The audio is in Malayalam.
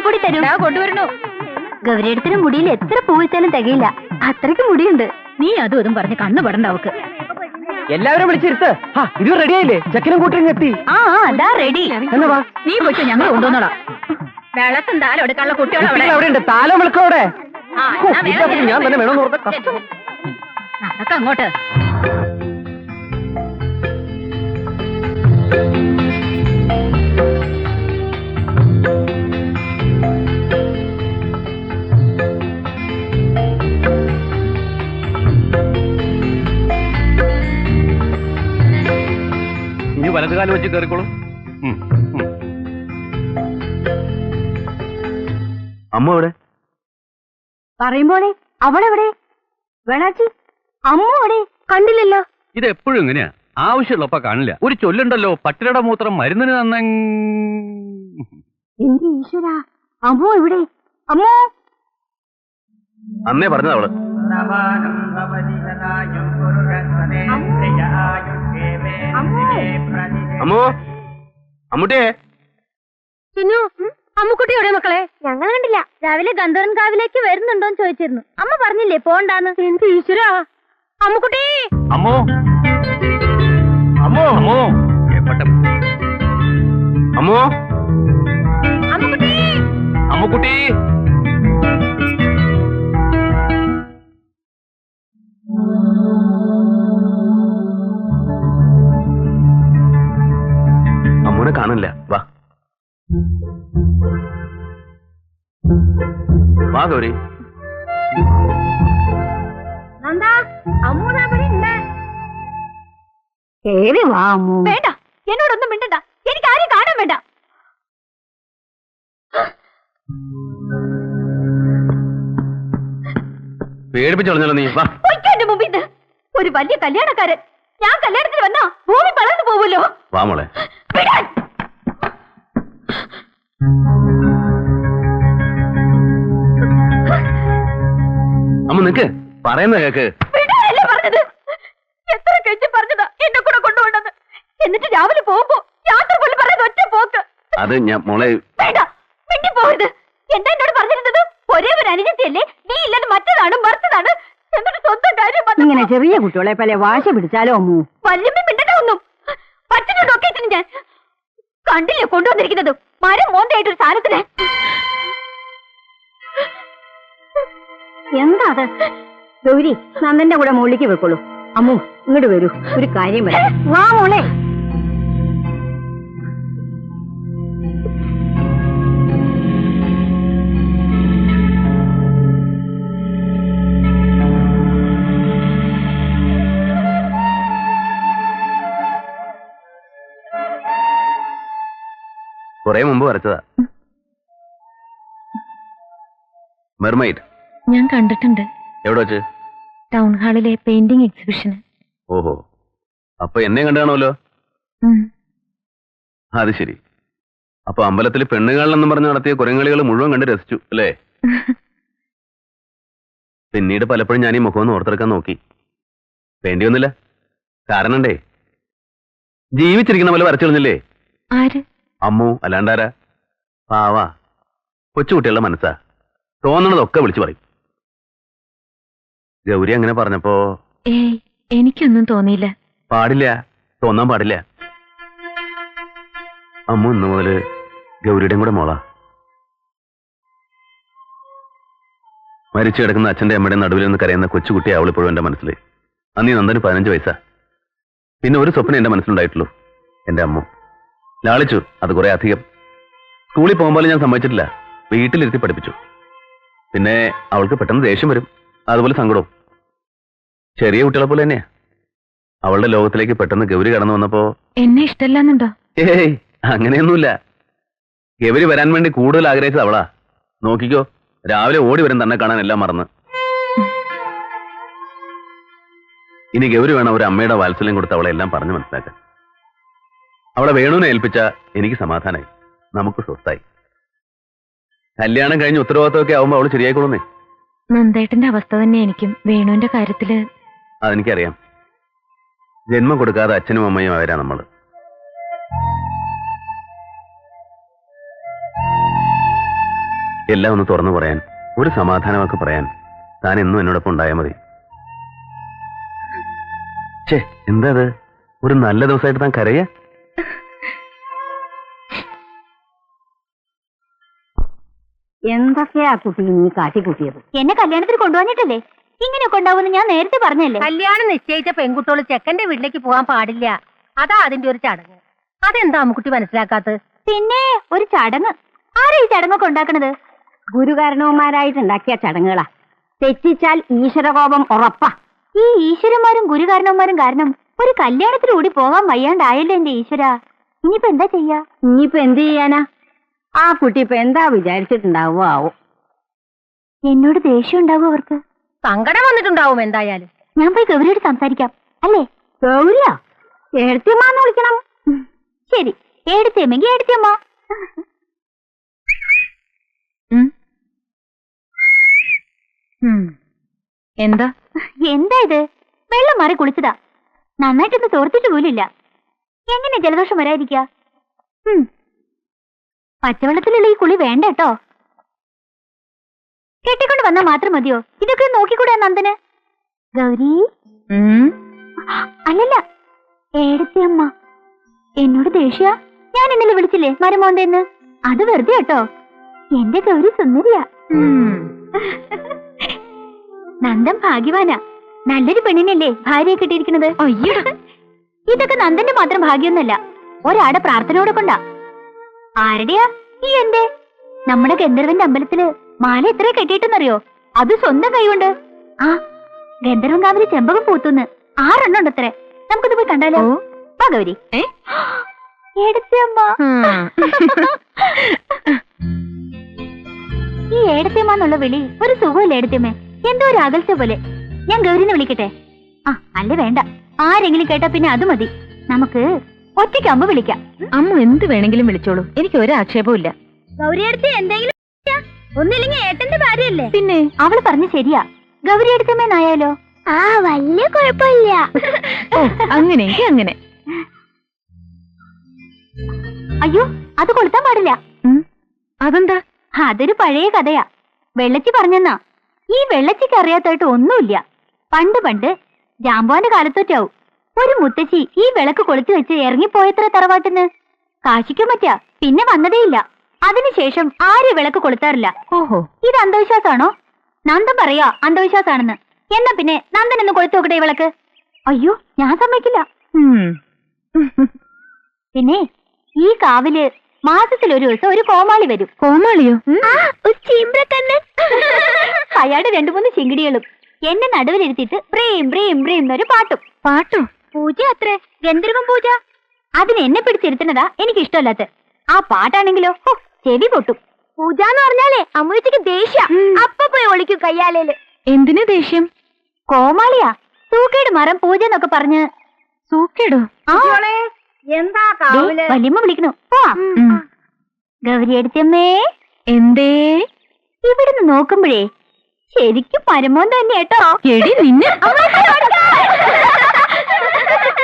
കൂടി തരും. കൊണ്ടുവരണോ? ഗൗരിയടത്തിന് മുടിയിൽ എത്ര പൂവിച്ചാലും തികയില്ല, അത്രയ്ക്ക് മുടിയുണ്ട്. നീ അതും ഇതും പറഞ്ഞ് കണ്ണു പെടണ്ട അവക്ക്. എല്ലാവരും വിളിച്ചിരുത്ത്. ഇത് റെഡിയായില്ലേ? ചെക്കനും കൂട്ടരും എത്തി. അതാ റെഡി. നീ പോയിട്ട് ഞങ്ങൾ കൊണ്ടുവന്നോളാം. വെള്ളത്തും താലം എടുക്കാനുള്ള കുട്ടികൾ അവിടെ ഉണ്ട്. താലം വിളിക്കോടെ. ഞാൻ തന്നെ വേണമെന്ന് ഓർത്ത നടക്ക അങ്ങോട്ട്. ഇനി വലതുകാലം വെച്ച് കയറിക്കോളൂ. അമ്മ എവിടെ? പറയുമ്പോളെ അവളെവിടെ? വേണാച്ചി അമ്മ എവിടെ? കണ്ടില്ലല്ലോ. ഇത് എപ്പോഴും ഇങ്ങനെയാ, ആവശ്യമുള്ളപ്പ കാണില്ല. ഒരു ചൊല്ലുണ്ടല്ലോ, പട്ടിയുടെ മൂത്രം മരുന്നിന് തന്ന. എന്റെ ഈശ്വര, അമ്മോ എവിടെ? അമ്മോ അന്നേ പറഞ്ഞത് അവള്. അമ്മോ, അമ്മൂട്ടിയെ. അമ്മുക്കുട്ടി എവിടെ മക്കളെ? ഞങ്ങൾ കണ്ടില്ല. രാവിലെ ഗന്ധർവൻ കാവിലേക്ക് വരുന്നുണ്ടോന്ന് ചോദിച്ചിരുന്നു. അമ്മ പറഞ്ഞില്ലേ പോണ്ടാന്ന്. എന്റെ ഈശ്വര, അമ്മുക്കുട്ടി. അമ്മോ അമ്മോ അമ്മോ അമ്മോ അമ്മുക്കുട്ടി. അമ്മുക്കുട്ടി. അമ്മൂനെ കാണില്ല. വാ വാ ഗൗരി. കേറി വാ അമ്മു. വേണ്ട, എന്നോടൊന്നും മിണ്ടണ്ട. എനിക്ക് ആരും കാണാൻ വേണ്ട. പേടിപ്പിച്ചു കളഞ്ഞല്ലോ നീ. വാ. എന്റെ മുമ്പിൽ ഒരു വലിയ കല്യാണക്കാരൻ. ഞാൻ കല്യാണത്തിന് വന്നാ ഭൂമി പളർന്നു പോവുമല്ലോ. വാ മോളെ. അമ്മ നിക്ക്, പറയുന്ന കേക്ക്. പറഞ്ഞത് എത്ര കെഞ്ചി പറഞ്ഞതാ എന്നെ കൂടെ കൊണ്ടുപോകണമെന്ന്. എന്നിട്ട് രാവിലെ പോകുമ്പോ യാത്ര പോലും പറയുന്നത് ഒറ്റ പോക്ക്. അത് ഞാൻ മോളെ. വേണ്ട, മിണ്ടി പോകരുത്. എന്താ എന്നോട് പറഞ്ഞിരുന്നത്? ഒരേ ഒരു അനുജത്തിയല്ലേ, നീ ഇല്ലാതെ മറ്റതാണ് മറുത്തതാണ്. എന്നിട്ട് സ്വന്തം കാര്യം ഇങ്ങനെ ചെറിയ കുട്ടികളെ പോലെ വാശി പിടിച്ചാലോ അമ്മു? വല്യമ്മ മിണ്ടണ്ട ഒന്നും. പച്ചനോടൊക്കെ ഞാൻ കണ്ടില്ലേ കൊണ്ടുവന്നിരിക്കുന്നത് മരം മോന്തയായിട്ടൊരു സാധനത്തിന്. എന്താ അത്? ഗൗരി, നന്ദന്റെ കൂടെ മുകളിലേക്ക് വെക്കോളൂ. അമ്മു ഇങ്ങോട്ട് വരൂ, ഒരു കാര്യം വരാം. വാ മോളെ. കുറെ മുമ്പ് വരച്ചതാ. മെർമൈഡ് ഞാൻ കണ്ടിട്ടുണ്ട്. എവിടെ വെച്ച്? ടൗൺ ഹാളിലെ പെയിന്റിംഗ് എക്സിബിഷന്. ഓഹോ, അപ്പൊ എന്നെ കണ്ടാണല്ലോ. അത് ശരി. അപ്പൊ അമ്പലത്തിൽ പെണ്ണുകാളെന്നും പറഞ്ഞ് നടത്തിയ കുരങ്ങളികൾ മുഴുവൻ കണ്ട് രസിച്ചു അല്ലേ? പിന്നീട് പലപ്പോഴും ഞാൻ ഈ മുഖമൊന്ന് ഓർത്തെടുക്കാൻ നോക്കി. വേണ്ടിയൊന്നുമില്ല. കാരണണ്ടേ, ജീവിച്ചിരിക്കുന്ന പോലെ വരച്ചിരുന്നില്ലേ? ആര്? അമ്മു, അല്ലാണ്ടാരാ? പാവാ കൊച്ചുകുട്ടികളുടെ മനസ്സാ, തോന്നണതൊക്കെ വിളിച്ചു പറയും. ഗൗരി അങ്ങനെ പറഞ്ഞപ്പോ ഏയ്, എനിക്കൊന്നും തോന്നിയില്ല. പാടില്ല, തോന്നാൻ പാടില്ല. അമ്മു ഇന്നു മുതല് ഗൗരിയുടെയും കൂടെ മോളാ. മരിച്ചു കിടക്കുന്ന അച്ഛന്റെ അമ്മയുടെ നടുവിൽ നിന്ന് കരയുന്ന കൊച്ചുകുട്ടിയെ അവളിപ്പോഴും എന്റെ മനസ്സിൽ. അന്നീ നന്ദന് 15 വയസ്സാ. പിന്നെ ഒരു സ്വപ്നം എന്റെ മനസ്സിലുണ്ടായിട്ടുള്ളൂ, എന്റെ അമ്മു. ലാളിച്ചു, അത് കുറെ അധികം. സ്കൂളിൽ പോകുമ്പോൾ ഞാൻ സമ്മതിച്ചിട്ടില്ല, വീട്ടിലിരുത്തി പഠിപ്പിച്ചു. പിന്നെ അവൾക്ക് പെട്ടെന്ന് ദേഷ്യം വരും, അതുപോലെ സങ്കടവും. ചെറിയ കുട്ടികളെ പോലെ തന്നെയാ. അവളുടെ ലോകത്തിലേക്ക് പെട്ടെന്ന് ഗൗരി കടന്നു വന്നപ്പോ എന്നെ ഇഷ്ടമല്ലെന്നുണ്ടോ? ഏയ്, അങ്ങനെയൊന്നുമില്ല. ഗൗരി വരാൻ വേണ്ടി കൂടുതൽ ആഗ്രഹിച്ചത് അവളാ. നോക്കിക്കോ, രാവിലെ ഓടി വരും തന്നെ കാണാൻ, എല്ലാം മറന്ന്. ഇനി ഗൗരി വേണം ഒരു അമ്മയുടെ വാത്സല്യം കൊടുത്ത് അവളെ എല്ലാം പറഞ്ഞു മനസ്സിലാക്കാൻ. അവളെ വേണുവിനെ ഏൽപ്പിച്ച എനിക്ക് സമാധാനായി, നമുക്ക് സ്വസ്ഥായി. കല്യാണം കഴിഞ്ഞ് ഉത്തരവാദിത്തമൊക്കെ ആവുമ്പോ അവള് ശരിയായിക്കൊള്ളുന്നേ. നന്ദേട്ടന്റെ അവസ്ഥ തന്നെ എനിക്കും വേണുവിന്റെ കാര്യത്തില്. അതെനിക്കറിയാം. ജന്മം കൊടുക്കാതെ അച്ഛനും അമ്മയും അവരാ നമ്മള്. എല്ലാം ഒന്ന് തുറന്നു പറയാൻ, ഒരു സമാധാനമൊക്കെ പറയാൻ താൻ എന്നും എന്നോടൊപ്പം ഉണ്ടായാൽ മതി. ഛേ, എന്താ അത്? ഒരു നല്ല ദിവസമായിട്ട് താൻ കരയാ? എന്തൊക്കെയാ കുട്ടി നീ കാട്ടിക്കൂട്ടിയത്? എന്നെ കല്യാണത്തിന് കൊണ്ടുവന്നിട്ടല്ലേ ഇങ്ങനെയൊക്കെ ഉണ്ടാവുമെന്ന് ഞാൻ നേരത്തെ പറഞ്ഞല്ലേ. കല്യാണം നിശ്ചയിച്ച പെൺകുട്ടികൾ ചെക്കന്റെ വീട്ടിലേക്ക് പോകാൻ പാടില്ല. അതാ അതിന്റെ ഒരു ചടങ്ങ്. അതെന്താ അമ്മുക്കുട്ടി മനസ്സിലാക്കാത്തത്? പിന്നെ ഒരു ചടങ്ങ്. ആരാ ഈ ചടങ്ങൊക്കെ ഉണ്ടാക്കണത്? ഗുരുകാരണവന്മാരായിട്ടുണ്ടാക്കിയ ചടങ്ങുകളാ. തെറ്റിച്ചാൽ ഈശ്വരകോപം ഉറപ്പാ. ഈ ഈശ്വരന്മാരും ഗുരുകാരണവന്മാരും കാരണം ഒരു കല്യാണത്തിന് കൂടി പോകാൻ വയ്യാണ്ടായല്ലോ എന്റെ ഈശ്വര. ഇനിയിപ്പോ എന്താ ചെയ്യാ? ഇനിയിപ്പോ എന്ത് ചെയ്യാനാ? ആ കുട്ടി ഇപ്പൊ എന്താ വിചാരിച്ചിട്ടുണ്ടാവോ ആവോ? എന്നോട് ദേഷ്യം ഉണ്ടാവും അവർക്ക്. സങ്കടം വന്നിട്ടുണ്ടാവും എന്തായാലും. ഞാൻ പോയി ഗൗരിയോട് സംസാരിക്കാം അല്ലേ? ഗൗരിയാ? എഴുത്തിയമ്മാന്ന് വിളിക്കണം. ശരി, എടുത്തേമെങ്കിൽ എടുത്തമ്മ. എന്താ എന്താ ഇത്? വെള്ളം മാറി കുളിച്ചതാ. നന്നായിട്ടൊന്ന് തോർത്തിട്ട് പോലില്ല. എങ്ങനെ ജലദോഷം വരാതിരിക്ക? പച്ചവെള്ളത്തിലുള്ള ഈ കുളി വേണ്ട കേട്ടോ. കെട്ടിക്കൊണ്ട് വന്നാൽ മാത്രം മതിയോ? ഇതൊക്കെ നോക്കിക്കൂടെ നന്ദന്? ഗൗരി അല്ലല്ല, ഏടത്തിയമ്മ. എന്നോട് ദേഷ്യ? ഞാൻ ഇന്നലെ വിളിച്ചില്ലേ മരമോന്തെന്ന്? അത് വെറുതെ കേട്ടോ. എന്റെ ഗൗരി സുന്ദരിയാ. നന്ദൻ ഭാഗ്യവാനാ. നല്ലൊരു പെണ്ണിനല്ലേ ഭാര്യയെ കിട്ടിയിരിക്കുന്നത്. അയ്യോ, ഇതൊക്കെ നന്ദന്റെ മാത്രം ഭാഗ്യമൊന്നുമല്ല, ഒരാടെ പ്രാർത്ഥനയോടെ കൊണ്ടാ. ആരുടെയാ ഈ എന്റെ? നമ്മുടെ ഗന്ധർവന്റെ അമ്പലത്തില് മാല എത്ര കെട്ടിയിട്ടെന്നറിയോ? അത് സ്വന്തം കൈകൊണ്ട്. ആ, ഗന്ധർവൻ കാവില് ചെമ്പകം പൂത്തുന്ന് 6 എണ്ണം ഉണ്ട് അത്രേ. നമുക്കത് പോയി കണ്ടാലോ? വാ ഗൗരി. ഏടത്തിയമ്മ. ഈ ഏടത്തിയമ്മ എന്നുള്ള വിളി ഒരു സുഖമില്ല ഏടത്തിയമ്മേ. എന്തോ ഒരു അകൽച്ച പോലെ. ഞാൻ ഗൗരിനെ വിളിക്കട്ടെ? ആ, അല്ലേ വേണ്ട. ആരെങ്കിലും കേട്ടാ പിന്നെ അത് മതി. നമുക്ക് ഒറ്റയ്ക്കാകുമ്പോ വിളിക്കാം. അമ്മ എന്ത് വേണമെങ്കിലും വിളിച്ചോളൂ, എനിക്ക് ഒരു ആക്ഷേപവും ഇല്ല. ഗൗരിയടുത്ത് എന്തെങ്കിലും ഒന്നില്ലെങ്കിൽ ഏട്ടന്റെ ഭാര്യയല്ലേ? പിന്നെ അവള് പറഞ്ഞു ശരിയാ. ഗൗരി എടുത്തമ്മേന്നായാലോ? ആ, വലിയ കുഴപ്പമില്ല. ഓ, അങ്ങനെയെങ്കിൽ അങ്ങനെ. അയ്യോ, അത് കൊളുത്താൻ പാടില്ല. അതെന്താ? അതൊരു പഴയ കഥയാ. വെള്ളച്ചി പറഞ്ഞെന്നാ. ഈ വെള്ളച്ചിക്ക് അറിയാത്തായിട്ട് ഒന്നുമില്ല. പണ്ട് ജാമ്പോന്റെ കാലത്തൊറ്റാവും ഒരു മുത്തശ്ശി ഈ വിളക്ക് കൊളുത്തി വെച്ച് ഇറങ്ങിപ്പോയത്ര തറവാട്ടിന്ന്. കാശിക്കും പറ്റാ പിന്നെ വന്നതേയില്ല. അതിനുശേഷം ആരും വിളക്ക് കൊളുത്താറില്ല. ഓഹോ, ഇത് അന്ധവിശ്വാസമാണോ? നന്ദൻ പറയാ അന്ധവിശ്വാസാണെന്ന്. എന്നാ പിന്നെ നന്ദൻ ഒന്ന് കൊളുത്തു നോക്കട്ടെ ഈ വിളക്ക്. അയ്യോ, ഞാൻ സമ്മതിക്കില്ല. പിന്നെ ഈ കാവില് മാസത്തിലൊരു ദിവസം ഒരു കോമാളി വരും. കോമാളിയോ? അയാളുടെ 2-3 ചിങ്കിടികളും എന്നെ നടുവിലിരുത്തിയിട്ട് ബ്രീം ബ്രീം ബ്രീം എന്നൊരു പാട്ടും. പാട്ടോ? പൂജ അത്രേ, ഗന്ധർവം പൂജ. അതിന് എന്നെ പിടിച്ചിരുത്തുന്നതാ എനിക്ക് ഇഷ്ടമല്ലാത്ത. ആ പാട്ടാണെങ്കിലോ ചെവി പൊട്ടും. പൂജ എന്ന് പറഞ്ഞാലേ അമ്മൂച്ചക്ക് ദേഷ്യ. അപ്പൊ പോയി ഒളിക്കും കയ്യാലേല്. എന്തിനു ദേഷ്യം? കോമാളിയാ. സൂക്കേട് മരം പൂജ എന്നൊക്കെ പറഞ്ഞ്. സൂക്കേടോ? എന്താ കാവില്? വല്യമ്മ വിളിക്കണു. ഗൗരി എടുത്തമ്മേ. എന്തേ? ഇവിടുന്ന് നോക്കുമ്പോഴേ ശരിക്കും പരമോൻ തന്നെ കേട്ടോ. എടി നിന്നെ